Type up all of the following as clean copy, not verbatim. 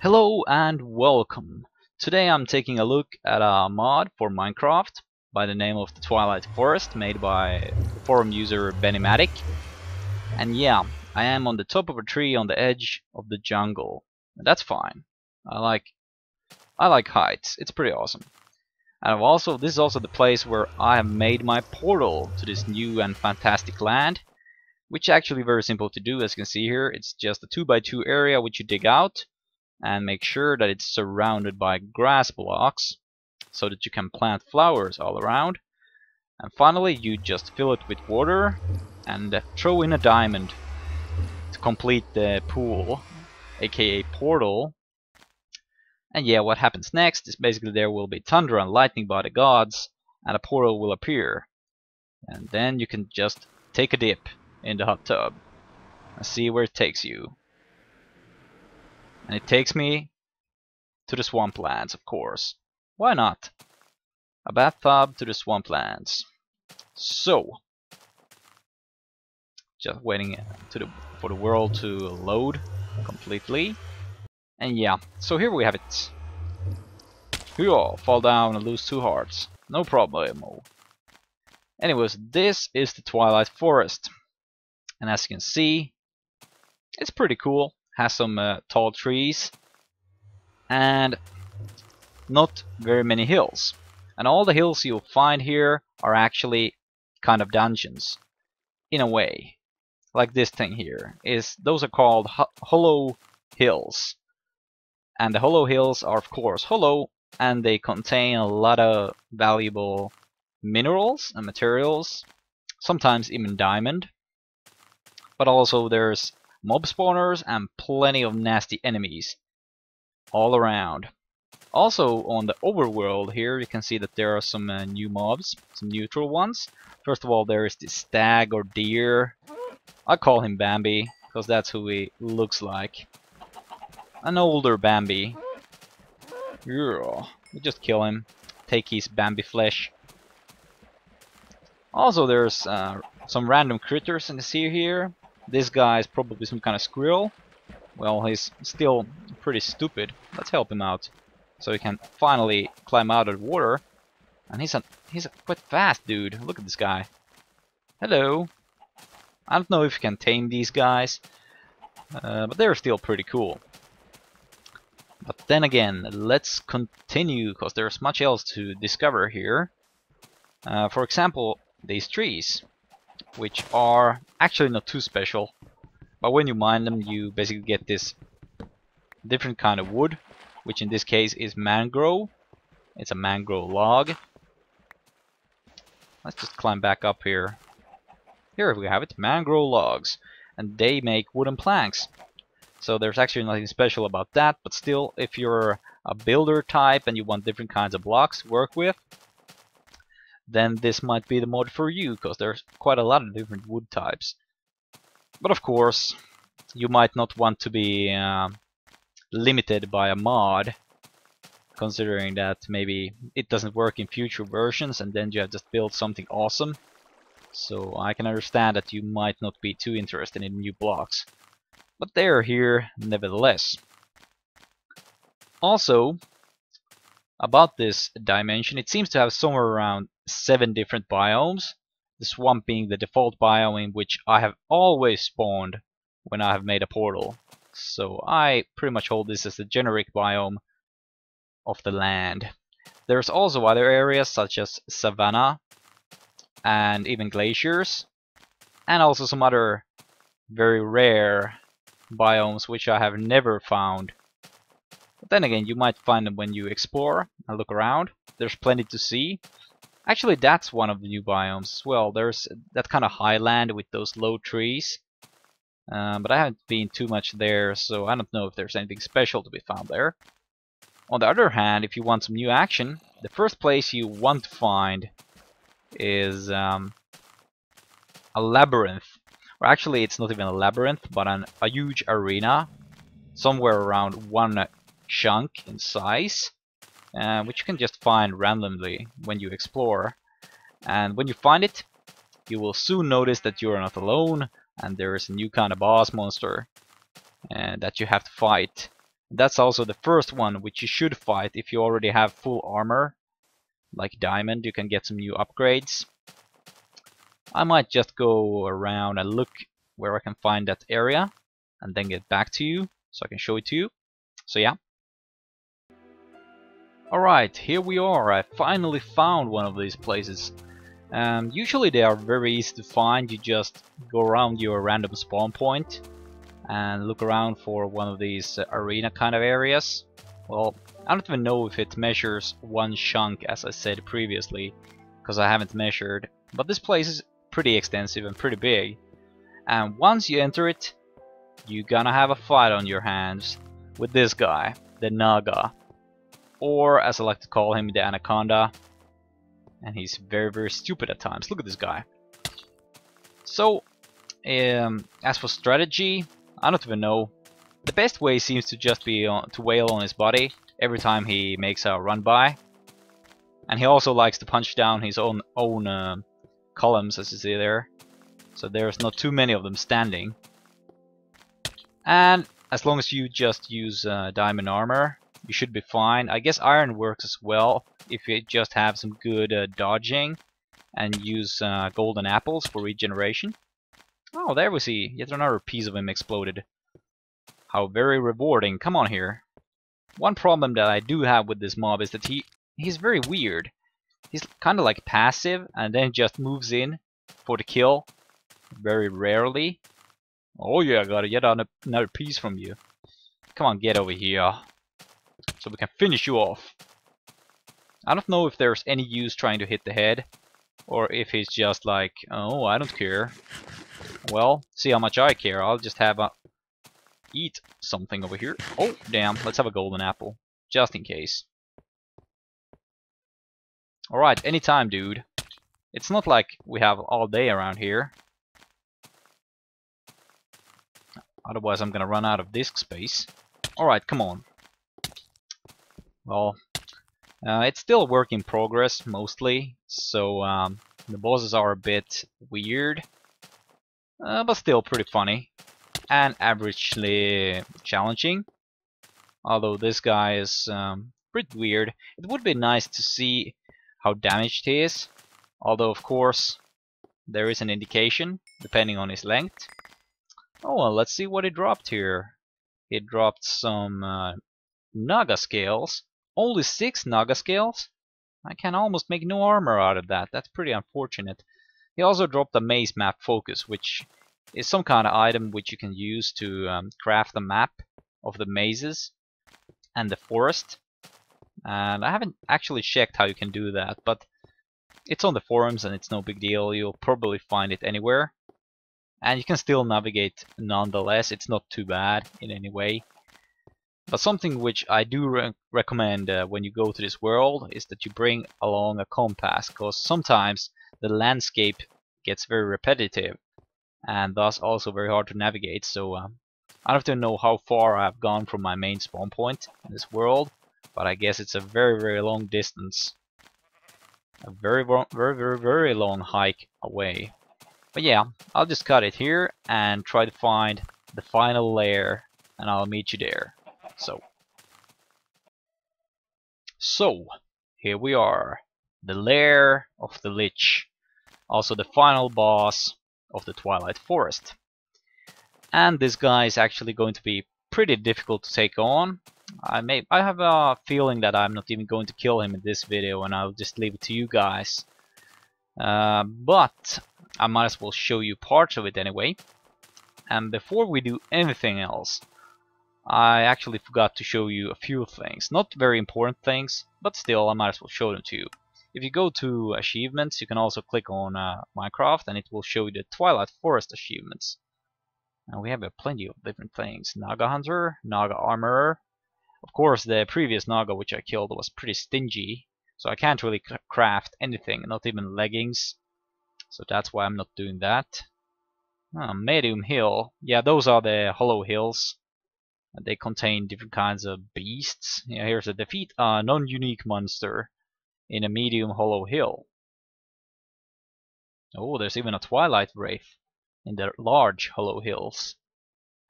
Hello and welcome. Today I'm taking a look at a mod for Minecraft by the name of the Twilight Forest, made by the forum user Benimatic. And yeah, I am on the top of a tree on the edge of the jungle. And that's fine. I like heights. It's pretty awesome. And this is also the place where I have made my portal to this new and fantastic land, which is actually very simple to do. As you can see here, it's just a 2x2 area which you dig out and make sure that it's surrounded by grass blocks so that you can plant flowers all around. And finally you just fill it with water and throw in a diamond to complete the pool, aka portal. And yeah, what happens next is basically there will be thunder and lightning by the gods and a portal will appear. And then you can just take a dip in the hot tub and see where it takes you. And it takes me to the swamplands, of course. Why not? A bathtub to the swamplands. So, just waiting for the world to load completely. And yeah, so here we have it. Here, fall down and lose 2 hearts. No problemo. Anyways, this is the Twilight Forest. And as you can see, it's pretty cool. Has some tall trees and not very many hills. And all the hills you'll find here are actually kind of dungeons, in a way. Like this thing here. Those are called hollow hills. And the hollow hills are of course hollow, and they contain a lot of valuable minerals and materials, sometimes even diamond. But also there's mob spawners and plenty of nasty enemies all around. Also on the overworld here you can see that there are some new mobs, some neutral ones. First of all, there is this stag or deer. I call him Bambi because that's who he looks like. An older Bambi. Yeah, we just kill him, take his Bambi flesh. Also there's some random critters in the sea here. This guy is probably some kind of squirrel. Well, he's still pretty stupid. Let's help him out, so he can finally climb out of the water. And he's a quite fast dude. Look at this guy. Hello. I don't know if you can tame these guys, but they're still pretty cool. But then again, let's continue, because there's much else to discover here. For example, these trees, which are actually not too special, but when you mine them you basically get this different kind of wood, which in this case is mangrove. It's a mangrove log. Let's just climb back up here. Here we have it, mangrove logs, and they make wooden planks. So there's actually nothing special about that, but still, if you're a builder type and you want different kinds of blocks to work with, then this might be the mod for you, because there's quite a lot of different wood types. But of course, you might not want to be limited by a mod, considering that maybe it doesn't work in future versions and then you have just built something awesome. So I can understand that you might not be too interested in new blocks. But they're here nevertheless. Also, about this dimension, it seems to have somewhere around 7 different biomes. The swamp being the default biome in which I have always spawned when I have made a portal. So I pretty much hold this as the generic biome of the land. There's also other areas such as savanna and even glaciers, and also some other very rare biomes which I have never found. But then again, you might find them when you explore and look around. There's plenty to see. Actually, that's one of the new biomes as well. There's that kind of highland with those low trees. But I haven't been too much there, so I don't know if there's anything special to be found there. On the other hand, if you want some new action, the first place you want to find is a labyrinth. Or actually, it's not even a labyrinth, but a huge arena, somewhere around 1 chunk in size, which you can just find randomly when you explore. And when you find it, you will soon notice that you are not alone, and there is a new kind of boss monster that you have to fight. That's also the first one which you should fight if you already have full armor. Like diamond, you can get some new upgrades. I might just go around and look where I can find that area and then get back to you so I can show it to you. So yeah. Alright, here we are. I finally found one of these places. Usually they are very easy to find. You just go around your random spawn point and look around for one of these arena kind of areas. Well, I don't even know if it measures one chunk as I said previously, because I haven't measured. But this place is pretty extensive and pretty big. And once you enter it, you're gonna have a fight on your hands with this guy, the Naga. Or as I like to call him, the Anaconda. And he's very, very stupid at times. Look at this guy. So, as for strategy, I don't even know. The best way seems to just be to wail on his body every time he makes a run by. And he also likes to punch down his own columns, as you see there. So there's not too many of them standing. And as long as you just use diamond armor, you should be fine. I guess iron works as well if you just have some good dodging and use golden apples for regeneration. Oh, there we see. Yet another piece of him exploded. How very rewarding. Come on here. One problem that I do have with this mob is that he's very weird. He's kind of like passive and then just moves in for the kill. Very rarely. Oh yeah, I got yet another piece from you. Come on, get over here. So we can finish you off. I don't know if there's any use trying to hit the head. Or if he's just like, oh, I don't care. Well, see how much I care. I'll just have a eat something over here. Oh, damn. Let's have a golden apple. Just in case. Alright, anytime, dude. It's not like we have all day around here. Otherwise, I'm gonna run out of disk space. Alright, come on. Well, it's still a work in progress, mostly. So, the bosses are a bit weird. But still pretty funny. And averagely challenging. Although this guy is pretty weird. It would be nice to see how damaged he is. Although, of course, there is an indication, depending on his length. Oh, well, let's see what he dropped here. He dropped some Naga scales. Only 6 Naga scales? I can almost make no armor out of that. That's pretty unfortunate. He also dropped a maze map focus, which is some kind of item which you can use to craft a map of the mazes and the forest. And I haven't actually checked how you can do that, but it's on the forums and it's no big deal. You'll probably find it anywhere. And you can still navigate nonetheless. It's not too bad in any way. But something which I do recommend when you go to this world is that you bring along a compass, because sometimes the landscape gets very repetitive and thus also very hard to navigate. So I don't even know how far I've gone from my main spawn point in this world, but I guess it's a very, very long distance. A very, very long hike away. But yeah, I'll just cut it here and try to find the final lair, and I'll meet you there. So, here we are, the lair of the Lich, also the final boss of the Twilight Forest. And this guy is actually going to be pretty difficult to take on. I have a feeling that I'm not even going to kill him in this video, and I'll just leave it to you guys. But I might as well show you parts of it anyway. And before we do anything else, I actually forgot to show you a few things. Not very important things, but still I might as well show them to you. If you go to achievements, you can also click on Minecraft and it will show you the Twilight Forest achievements. And we have plenty of different things. Naga Hunter, Naga Armorer. Of course, the previous Naga which I killed was pretty stingy, so I can't really craft anything, not even leggings. So that's why I'm not doing that. Medium Hill. Yeah, those are the hollow hills. They contain different kinds of beasts. Yeah, here's a defeat a non-unique monster in a medium hollow hill. Oh, there's even a Twilight Wraith in the large hollow hills.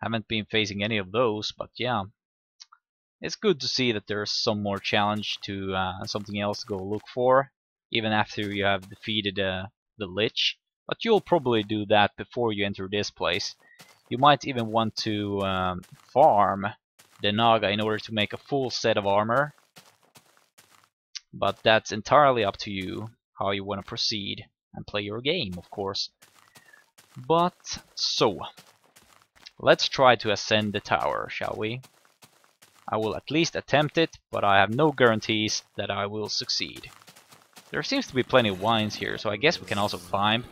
Haven't been facing any of those, but yeah. it's good to see that there's some more challenge to something else to go look for, even after you have defeated the Lich. But you'll probably do that before you enter this place. You might even want to farm the Naga in order to make a full set of armor. But that's entirely up to you, how you want to proceed and play your game, of course. But, so, let's try to ascend the tower, shall we? I will at least attempt it, but I have no guarantees that I will succeed. There seems to be plenty of wines here, so I guess we can also climb.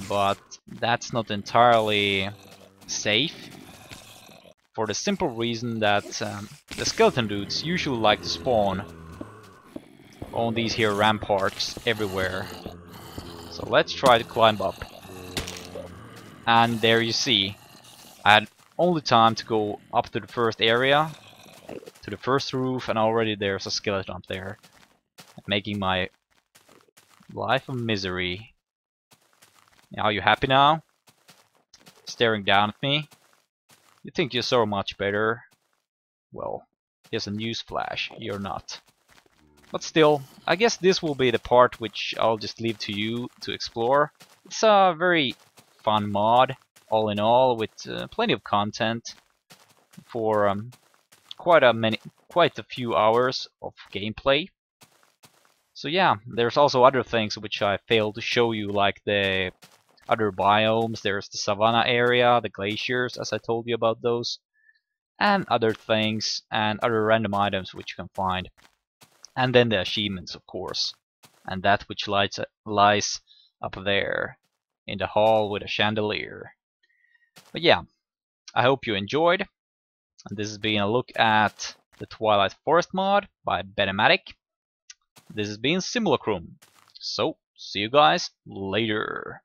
But that's not entirely safe, for the simple reason that the skeleton dudes usually like to spawn on these here ramparts everywhere. So let's try to climb up. And there you see, I had only time to go up to the first area, to the first roof, and already there's a skeleton up there, making my life a misery. Are you happy now? Staring down at me? You think you're so much better? Well, here's a newsflash, you're not. But still, I guess this will be the part which I'll just leave to you to explore. It's a very fun mod, all in all, with plenty of content for quite a few hours of gameplay. So yeah, there's also other things which I failed to show you, like the other biomes. There's the savanna area, the glaciers, as I told you about those, and other things, and other random items which you can find. And then the achievements, of course, and that which lies up there in the hall with a chandelier. But yeah, I hope you enjoyed. And this has been a look at the Twilight Forest mod by Benimatic. This has been Simulacrum. So, see you guys later.